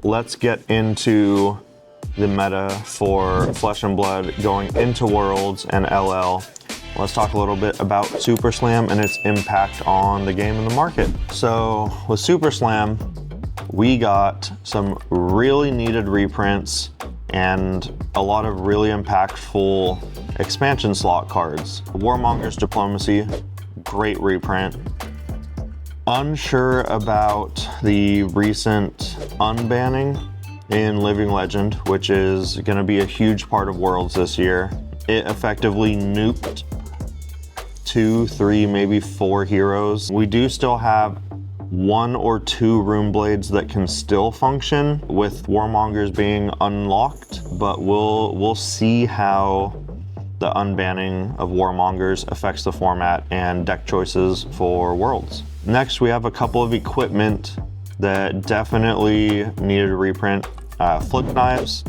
let's get into the meta for Flesh and Blood going into Worlds and LL. Let's talk a little bit about Super Slam and its impact on the game and the market. So with Super Slam, we got some really needed reprints and a lot of really impactful expansion slot cards. Warmonger's Diplomacy, great reprint. Unsure about the recent unbanning in Living Legend, which is going to be a huge part of Worlds this year. It effectively nuked 2, 3, maybe 4 heroes. We do still have 1 or 2 rune blades that can still function with Warmongers being unlocked, but we'll see how the unbanning of Warmongers affects the format and deck choices for Worlds. Next, we have a couple of equipment that definitely needed a reprint. Flip knives,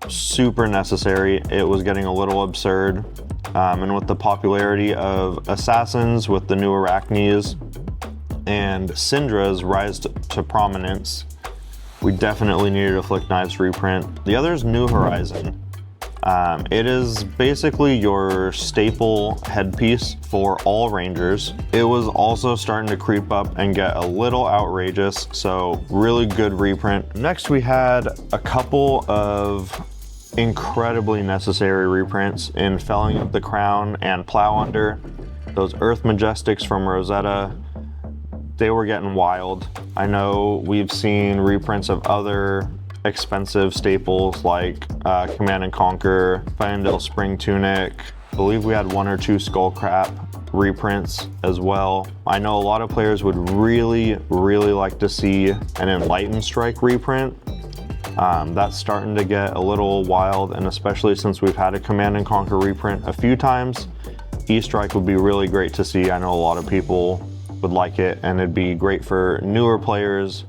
super necessary. It was getting a little absurd. And with the popularity of assassins with the new Arachnes and Syndra's rise to prominence, we definitely needed a Flick Knives reprint. The other is New Horizon. It is basically your staple headpiece for all rangers. It was also starting to creep up and get a little outrageous, so really good reprint. Next, we had a couple of incredibly necessary reprints in Felling of the Crown and Plow Under. Those Earth Majestics from Rosetta, they were getting wild. I know we've seen reprints of other expensive staples like Command and Conquer, Fyendel Spring Tunic. I believe we had 1 or 2 Skullcrap reprints as well. I know a lot of players would really like to see an Enlightened Strike reprint. That's starting to get a little wild, and especially since we've had a Command and Conquer reprint a few times, E-Strike would be really great to see. I know a lot of people would like it, and it'd be great for newer players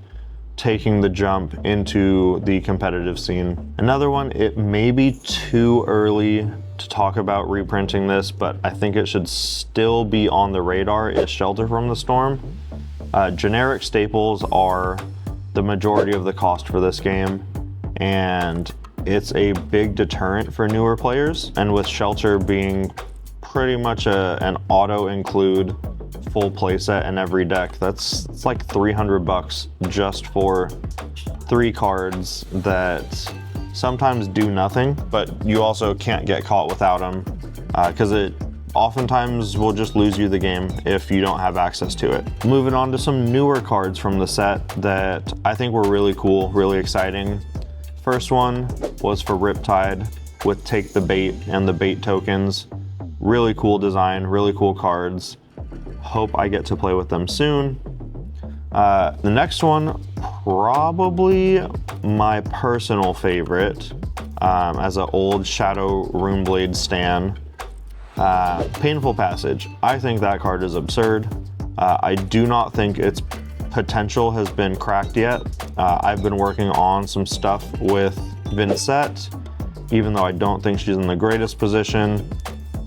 taking the jump into the competitive scene. Another one, it may be too early to talk about reprinting this, but I think it should still be on the radar, is Shelter from the Storm. Generic staples are the majority of the cost for this game, and it's a big deterrent for newer players. And with Shelter being pretty much an auto include full playset in every deck, it's like $300 just for 3 cards that sometimes do nothing, but you also can't get caught without them, because it oftentimes will just lose you the game if you don't have access to it. Moving on to some newer cards from the set that I think were really cool, really exciting. First one was for Riptide with Take the Bait and the bait tokens. Really cool design, really cool cards. Hope I get to play with them soon. The next one, probably my personal favorite, as an old Shadow Runeblade stan. Painful Passage. I think that card is absurd. I do not think its potential has been cracked yet. I've been working on some stuff with Vincent, even though I don't think she's in the greatest position.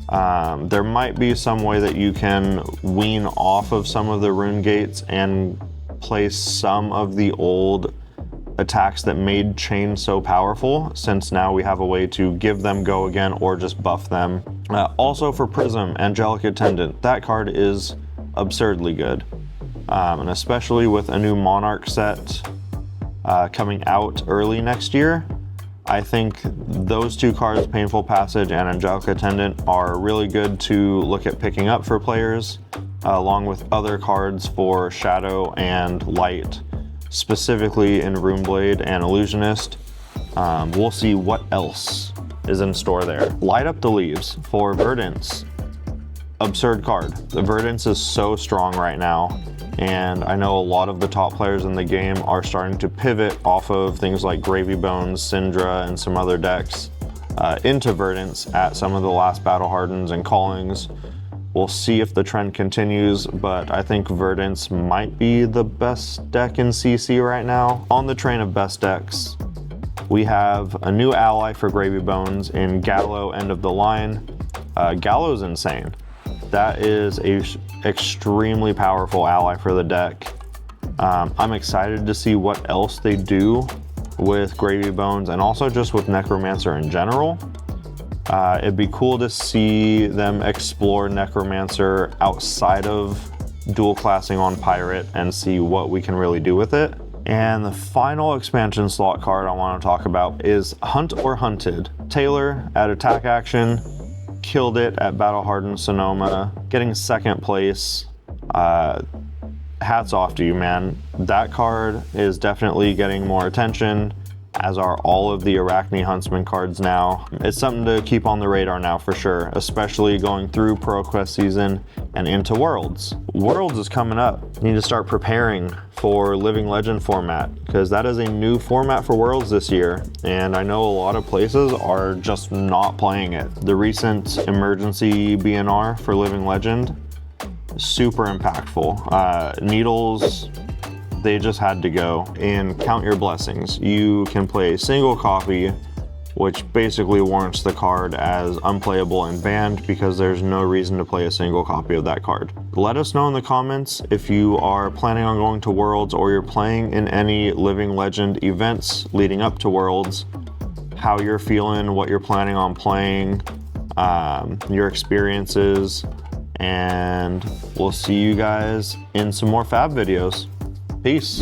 There might be some way that you can wean off of some of the rune gates and place some of the old attacks that made Chain so powerful, since now we have a way to give them go again or just buff them. Also for Prism, Angelic Attendant. That card is absurdly good. And especially with a new Monarch set coming out early next year, I think those 2 cards, Painful Passage and Angelic Attendant, are really good to look at picking up for players, along with other cards for Shadow and Light, specifically in Runeblade and Illusionist. We'll see what else is in store there. Light Up the Leaves for Verdance. Absurd card. The Verdance is so strong right now, and I know a lot of the top players in the game are starting to pivot off of things like Gravy Bones, Syndra, and some other decks into Verdance at some of the last Battle Hardens and Callings. We'll see if the trend continues, but I think Verdance might be the best deck in CC right now. On the train of best decks, we have a new ally for Gravy Bones in Gallo, End of the Line. Gallo's insane. That is a extremely powerful ally for the deck. I'm excited to see what else they do with Gravy Bones and also just with Necromancer in general. It'd be cool to see them explore Necromancer outside of dual classing on Pirate and see what we can really do with it. And the final expansion slot card I want to talk about is Hunt or Hunted. Taylor at attack action, killed it at Battle Hardened Sonoma, getting second place. Hats off to you, man. That card is definitely getting more attention, as are all of the Arachne Huntsman cards now. It's something to keep on the radar now for sure, especially going through ProQuest season and into Worlds. Worlds is coming up. You need to start preparing for Living Legend format, because that is a new format for Worlds this year, and I know a lot of places are just not playing it. The recent emergency BNR for Living Legend, super impactful. Needles, they just had to go. And Count Your Blessings, you can play a single copy, which basically warrants the card as unplayable and banned because there's no reason to play a single copy of that card. Let us know in the comments if you are planning on going to Worlds or you're playing in any Living Legend events leading up to Worlds, how you're feeling, what you're planning on playing, your experiences, and we'll see you guys in some more FaB videos. Peace.